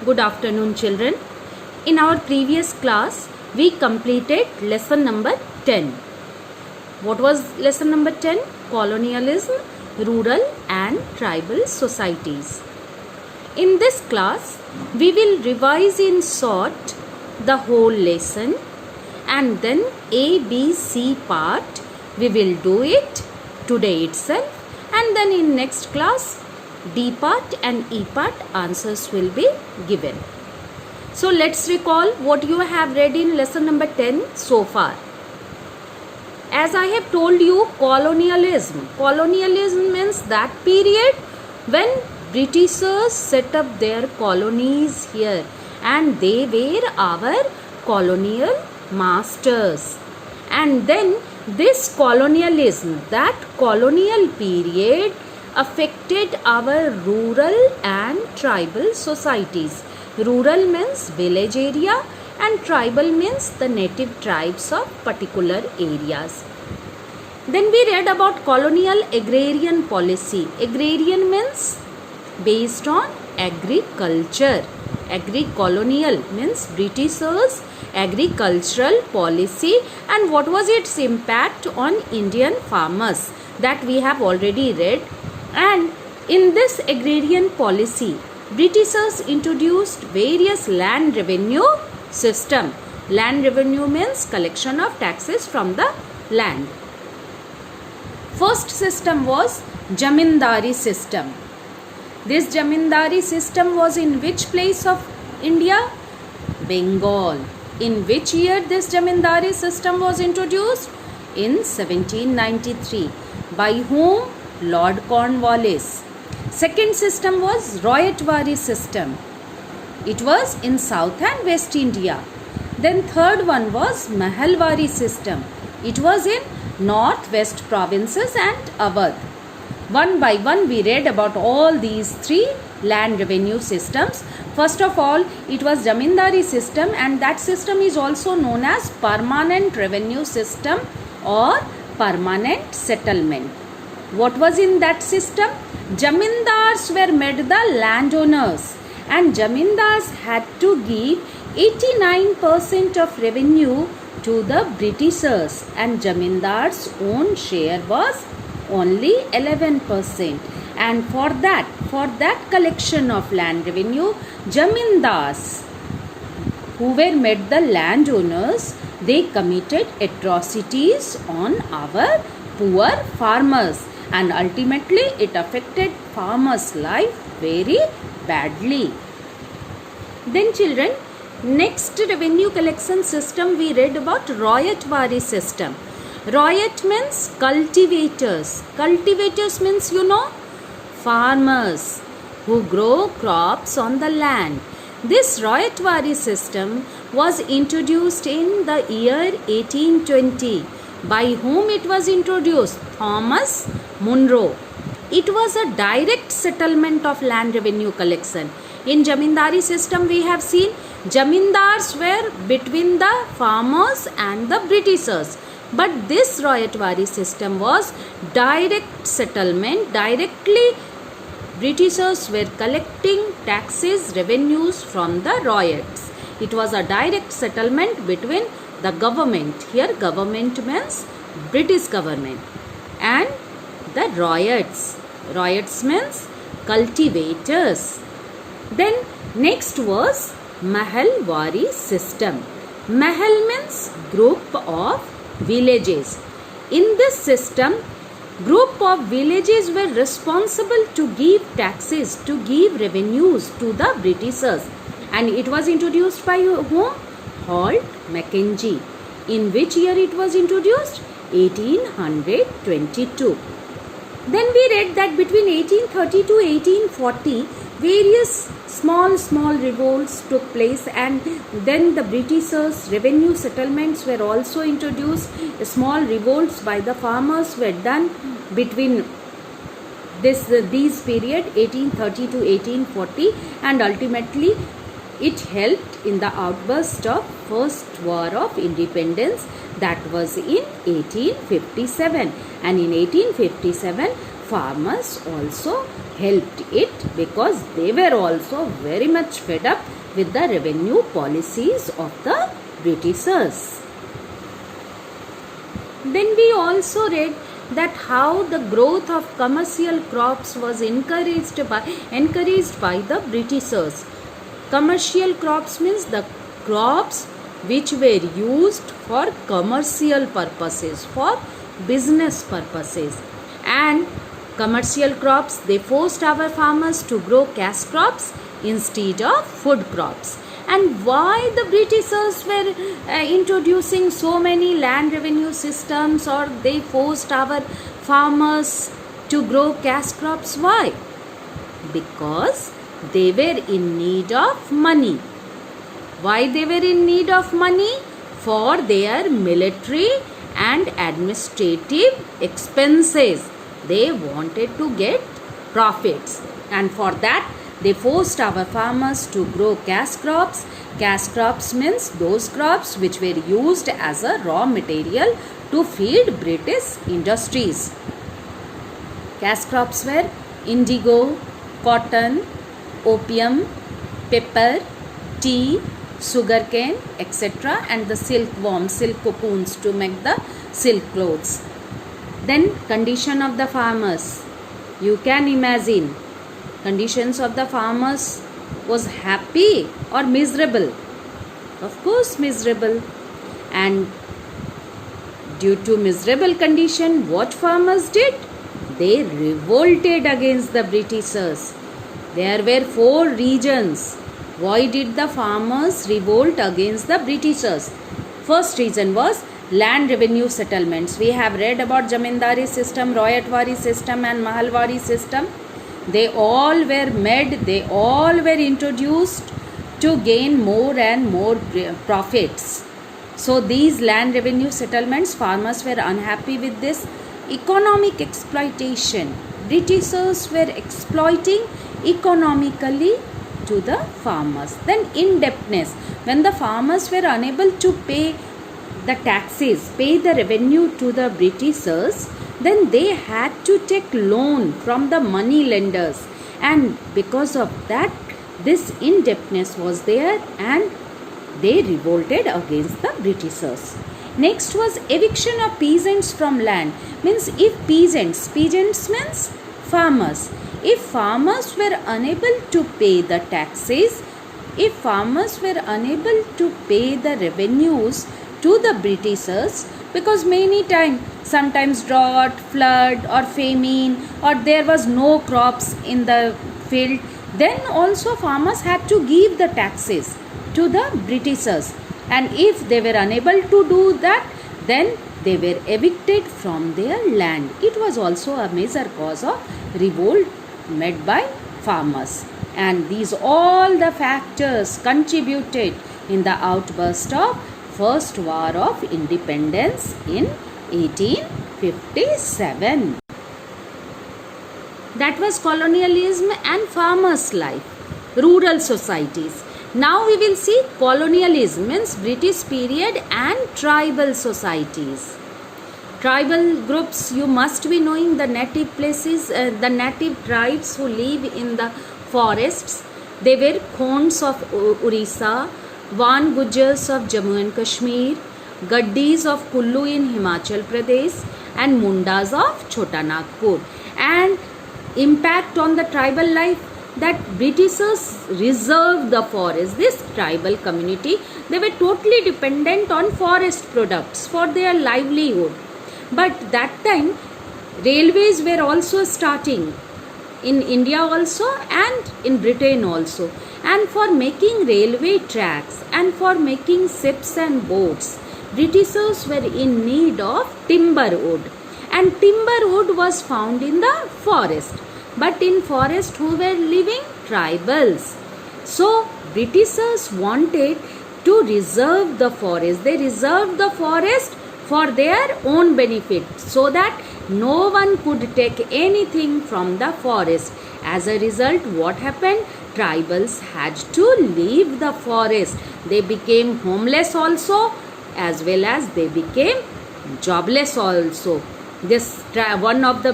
Good afternoon, children. In our previous class, we completed lesson number 10. What was lesson number 10? Colonialism, rural and tribal societies. In this class, we will revise in short the whole lesson, and then A, B, C part we will do it today itself, and then in next class D part and E part answers will be given. So let's recall what you have read in lesson number 10 so far. As I have told you, colonialism means that period when Britishers set up their colonies here and they were our colonial masters. And then this colonialism, that colonial period affected our rural and tribal societies. Rural means village area and tribal means the native tribes of particular areas. Then we read about colonial agrarian policy. Agrarian means based on agriculture. Agri-colonial means Britishers' agricultural policy and what was its impact on Indian farmers, that we have already read. And in this agrarian policy, Britishers introduced various land revenue system. Land revenue means collection of taxes from the land. First system was Jamindari system. This Jamindari system was in which place of India? Bengal. In which year this Jamindari system was introduced? In 1793. By whom? Lord Cornwallis. Second system was Royatwari system. It was in South and West India. Then third one was Mahalwari system. It was in North West provinces and Awadh. One by one we read about all these three land revenue systems. First of all, it was Jamindari system, and that system is also known as permanent revenue system or permanent settlement. What was in that system? Jamindars were made the landowners and Jamindars had to give 89% of revenue to the Britishers and Jamindars' own share was only 11%. And for that collection of land revenue, Jamindars who were made the landowners, they committed atrocities on our poor farmers. And ultimately it affected farmers' life very badly. Then children, next revenue collection system we read about Royatwari system. Royat means cultivators. Cultivators means farmers who grow crops on the land. This Royatwari system was introduced in the year 1820. By whom it was introduced? Thomas Munro. It was a direct settlement of land revenue collection. In Jamindari system we have seen Jamindars were between the farmers and the Britishers. But this Royatwari system was direct settlement. Directly Britishers were collecting taxes, revenues from the Royats. It was a direct settlement between the government, here government means British government, and the Royats. Royats means cultivators. Then next was Mahalwari system. Mahal means group of villages. In this system, group of villages were responsible to give taxes, to give revenues to the Britishers, and it was introduced by whom? Halt Mackenzie. In which year it was introduced? 1822. Then we read that between 1830 to 1840 various small revolts took place, and then the Britishers' revenue settlements were also introduced. Small revolts by the farmers were done between these period 1830 to 1840, and ultimately it helped in the outburst of First War of Independence, that was in 1857. And in 1857, farmers also helped it because they were also very much fed up with the revenue policies of the Britishers. Then we also read that how the growth of commercial crops was encouraged by the Britishers. Commercial crops means the crops which were used for commercial purposes, for business purposes. And commercial crops, they forced our farmers to grow cash crops instead of food crops. And why the Britishers were introducing so many land revenue systems, or they forced our farmers to grow cash crops? Why? Because they were in need of money. Why they were in need of money? For their military and administrative expenses. They wanted to get profits, and for that they forced our farmers to grow cash crops. Cash crops means those crops which were used as a raw material to feed British industries. Cash crops were indigo, cotton, opium, pepper, tea, sugarcane, etc., and the silkworms, silk cocoons to make the silk clothes. Then condition of the farmers. You can imagine conditions of the farmers was happy or miserable? Of course miserable. And due to miserable condition, what farmers did? They revolted against the Britishers. There were 4 reasons. Why did the farmers revolt against the Britishers? First reason was land revenue settlements. We have read about Jamindari system, Royatwari system and Mahalwari system. They all were made, they all were introduced to gain more and more profits. So these land revenue settlements, farmers were unhappy with this economic exploitation. Britishers were exploiting economically to the farmers. Then indebtedness. When the farmers were unable to pay the taxes, pay the revenue to the Britishers, then they had to take loan from the money lenders, and because of that this indebtedness was there and they revolted against the Britishers. Next was eviction of peasants from land. Means if peasants means farmers, if farmers were unable to pay the taxes, if farmers were unable to pay the revenues to the Britishers, because many times, sometimes drought, flood or famine, or there was no crops in the field, then also farmers had to give the taxes to the Britishers, and if they were unable to do that, then they were evicted from their land. It was also a major cause of revolt made by farmers, and these all the factors contributed in the outburst of First War of Independence in 1857. That was colonialism and farmers' life, rural societies. Now we will see colonialism, means British period, and tribal societies. Tribal groups, you must be knowing the native places, the native tribes who live in the forests. They were Khonds of Orissa, Van Gujars of Jammu and Kashmir, Gaddis of Kullu in Himachal Pradesh, and Mundas of Chota Nagpur. And impact on the tribal life, that Britishers reserved the forest. This tribal community, they were totally dependent on forest products for their livelihood. But that time railways were also starting in India also and in Britain also. And for making railway tracks and for making ships and boats, Britishers were in need of timber wood. And timber wood was found in the forest. But in forest who were living? Tribals. So Britishers wanted to reserve the forest. They reserved the forest for their own benefit, so that no one could take anything from the forest. As a result, what happened? Tribals had to leave the forest. They became homeless also, as well as they became jobless also. One of the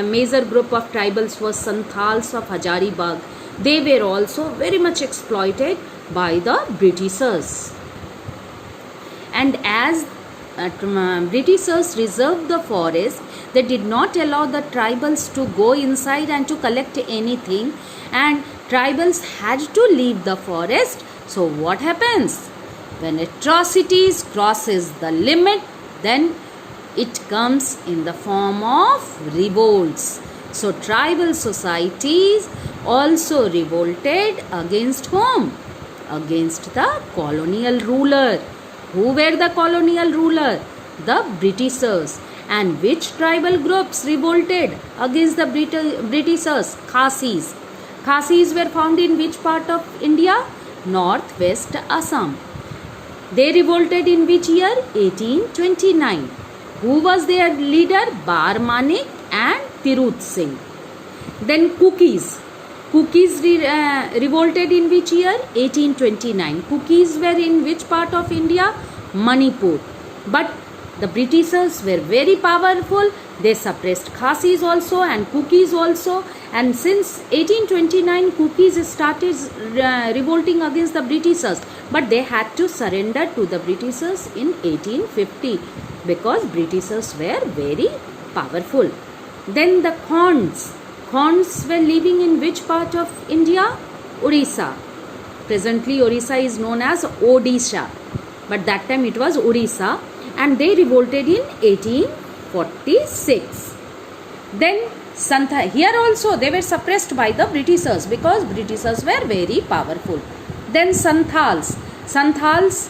major group of tribals was Santals of Hazaribagh. They were also very much exploited by the Britishers. And as Britishers reserved the forest, they did not allow the tribals to go inside and to collect anything, and tribals had to leave the forest. So what happens? When atrocities crosses the limit, then it comes in the form of revolts. So tribal societies also revolted against whom? Against the colonial ruler. Who were the colonial ruler? The Britishers. And which tribal groups revolted against the Britishers? Khasis. Khasis were found in which part of India? Northwest Assam. They revolted in which year? 1829. Who was their leader? Bar Manik and Tirut Singh. Then Kukis. Kukis revolted in which year? 1829. Kukis were in which part of India? Manipur. But the Britishers were very powerful. They suppressed Khasis also and Kukis also. And since 1829, Kukis started revolting against the Britishers. But they had to surrender to the Britishers in 1850 because Britishers were very powerful. Then the Khons. Khons were living in which part of India? Orissa. Presently Orissa is known as Odisha, but that time it was Orissa, and they revolted in 1846. Then here also they were suppressed by the Britishers because Britishers were very powerful. Then Santhals. Santhals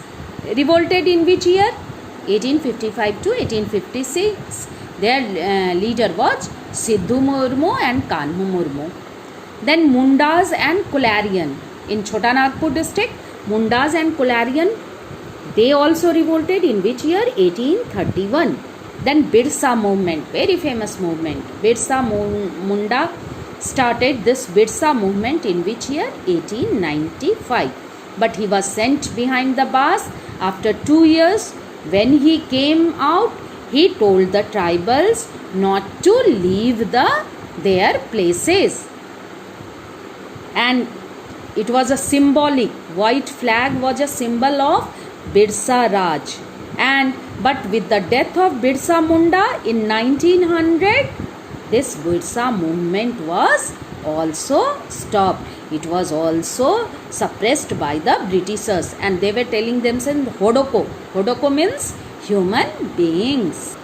revolted in which year? 1855 to 1856. Their leader was Sidhu Murmu and Kanhu Murmu. Then Mundas and Kularian. In Chota Nagpur district, Mundas and Kularian, they also revolted in which year? 1831. Then Birsa movement, very famous movement. Birsa Munda started this Birsa movement in which year? 1895. But he was sent behind the bars. After 2 years, when he came out, he told the tribals not to leave their places. And it was a symbolic, white flag was a symbol of Birsa Raj. But with the death of Birsa Munda in 1900, this Birsa movement was also stopped. It was also suppressed by the Britishers, and they were telling themselves Hodoko. Hodoko means human beings.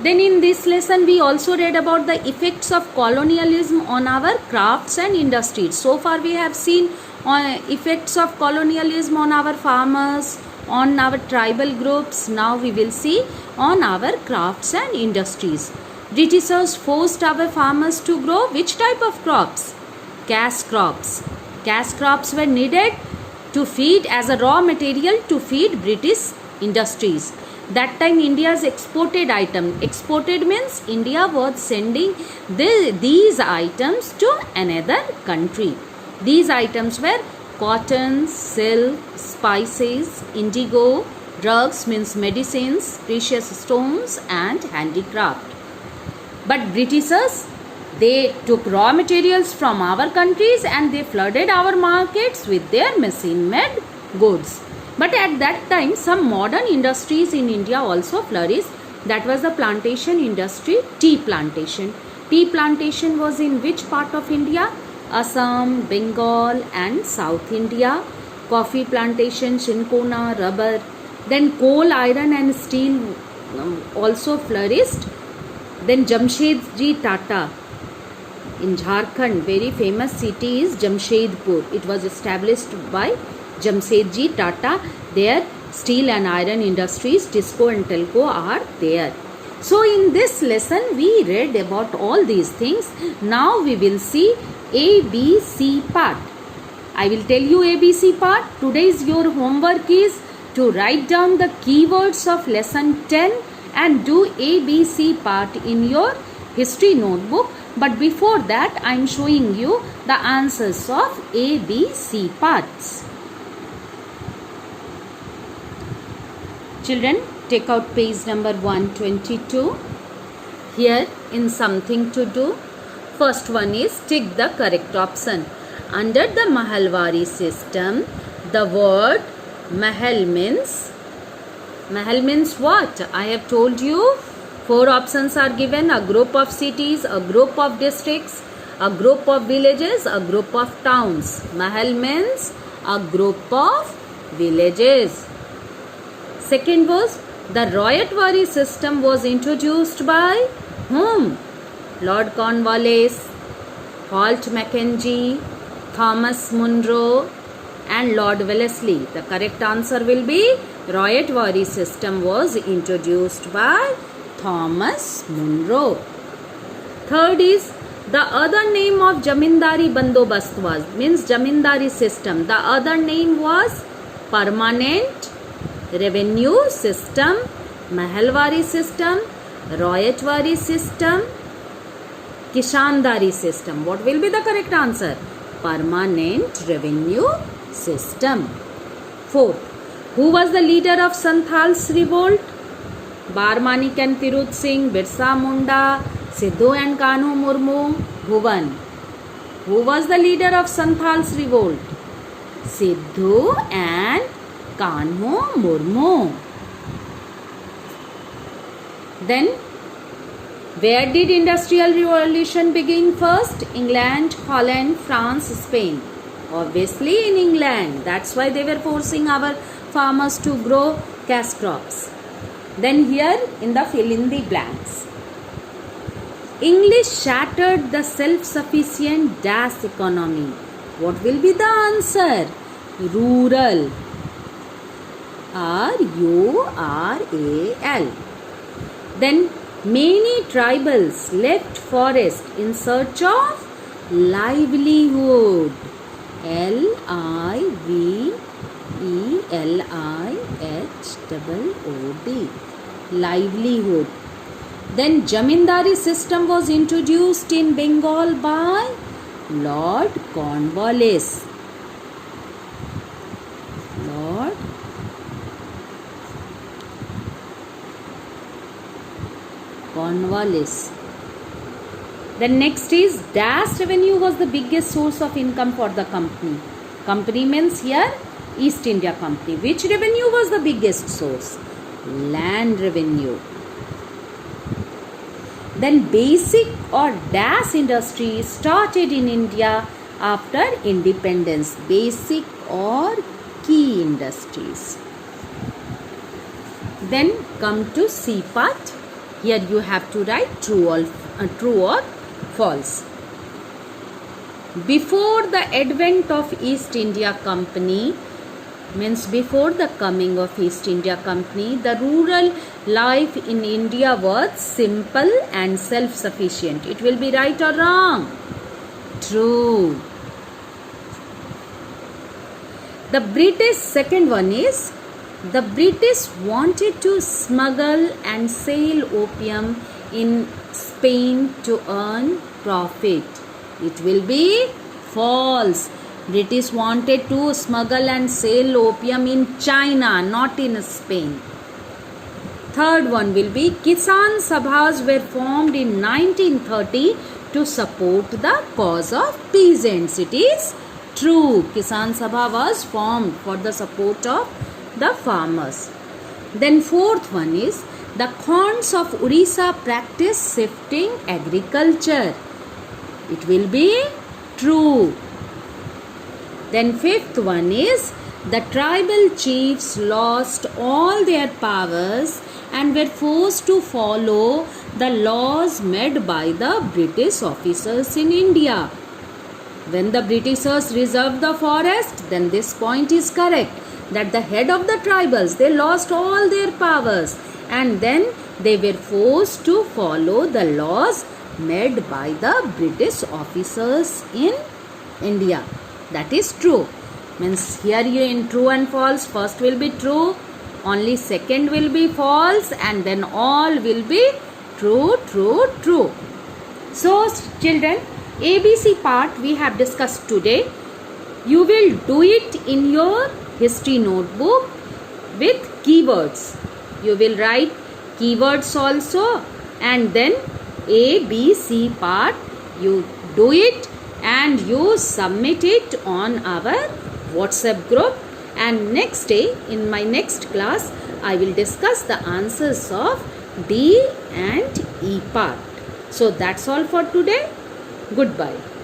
Then in this lesson we also read about the effects of colonialism on our crafts and industries. So far we have seen effects of colonialism on our farmers, on our tribal groups. Now we will see on our crafts and industries. Britishers forced our farmers to grow which type of crops? Cash crops. Cash crops were needed to feed as a raw material to feed British industries. That time India's exported item. Exported means India was sending these items to another country. These items were cotton, silk, spices, indigo, drugs means medicines, precious stones and handicraft. But Britishers, they took raw materials from our countries and they flooded our markets with their machine-made goods. But at that time, some modern industries in India also flourished. That was the plantation industry, tea plantation. Tea plantation was in which part of India? Assam, Bengal and South India. Coffee plantation, Shinkona, rubber. Then coal, iron and steel also flourished. Then Jamshedji Tata. In Jharkhand, very famous city is Jamshedpur. It was established by Jamshedji Tata. There steel and iron industries, Tisco and Telco are there. So in this lesson we read about all these things. Now we will see ABC part. I will tell you ABC part. Today's your homework is to write down the keywords of lesson 10 and do ABC part in your history notebook. But before that I am showing you the answers of ABC parts. Children, take out page number 122. Here in something to do, first one is tick the correct option. Under the Mahalwari system, the word Mahal means what? I have told you 4 options are given: a group of cities, a group of districts, a group of villages, a group of towns. Mahal means a group of villages. Second was the Rayatwari system was introduced by whom? Lord Cornwallis, Holt Mackenzie, Thomas Munro and Lord Wellesley. The correct answer will be Rayatwari system was introduced by Thomas Munro. Third is the other name of Jamindari Bandobast was, means Jamindari system. The other name was Permanent Revenue System, Mahalwari system, Rayatwari system, Kishandari system. What will be the correct answer? Permanent Revenue System. Fourth, who was the leader of Santhals revolt? Barmanik and Tirut Singh, Birsa Munda, Sidhu and Kanhu Murmu, Bhuvan. Who was the leader of Santhals revolt? Sidhu and Kanhu Murmu. Then, where did industrial revolution begin first? England, Holland, France, Spain. Obviously in England. That's why they were forcing our farmers to grow cash crops. Then here in the fill in the blanks. English shattered the self-sufficient dash economy. What will be the answer? Rural. RURAL. Then many tribals left forest in search of livelihood. LIVELIHOOD. Livelihood. Then Jamindari system was introduced in Bengal by Lord Cornwallis. Lord Cornwallis. Then next is dash revenue was the biggest source of income for the company. Company means here East India Company. Which revenue was the biggest source? Land revenue. Then basic or dash industry started in India after independence. Basic or key industries. Then come to C part. Here you have to write true or false. Before the advent of East India Company, means before the coming of East India Company, the rural life in India was simple and self-sufficient. It will be right or wrong? True. The British, second one is, the British wanted to smuggle and sell opium in Spain to earn profit. It will be false. British wanted to smuggle and sell opium in China, not in Spain. Third one will be Kisan Sabhas were formed in 1930 to support the cause of peasants. It is true. Kisan Sabha was formed for the support of the farmers. Then fourth one is the Khans of Orissa practice shifting agriculture. It will be true. Then fifth one is the tribal chiefs lost all their powers and were forced to follow the laws made by the British officers in India. When the Britishers reserved the forest, then this point is correct, that the head of the tribals, they lost all their powers and then they were forced to follow the laws made by the British officers in India. That is true. Means here you in true and false, first will be true, only second will be false, and then all will be true, true, true. So children, ABC part we have discussed today. You will do it in your history notebook with keywords. You will write keywords also, and then A, B, C part you do it and you submit it on our WhatsApp group. And next day, in my next class, I will discuss the answers of D and E part. So that's all for today. Goodbye.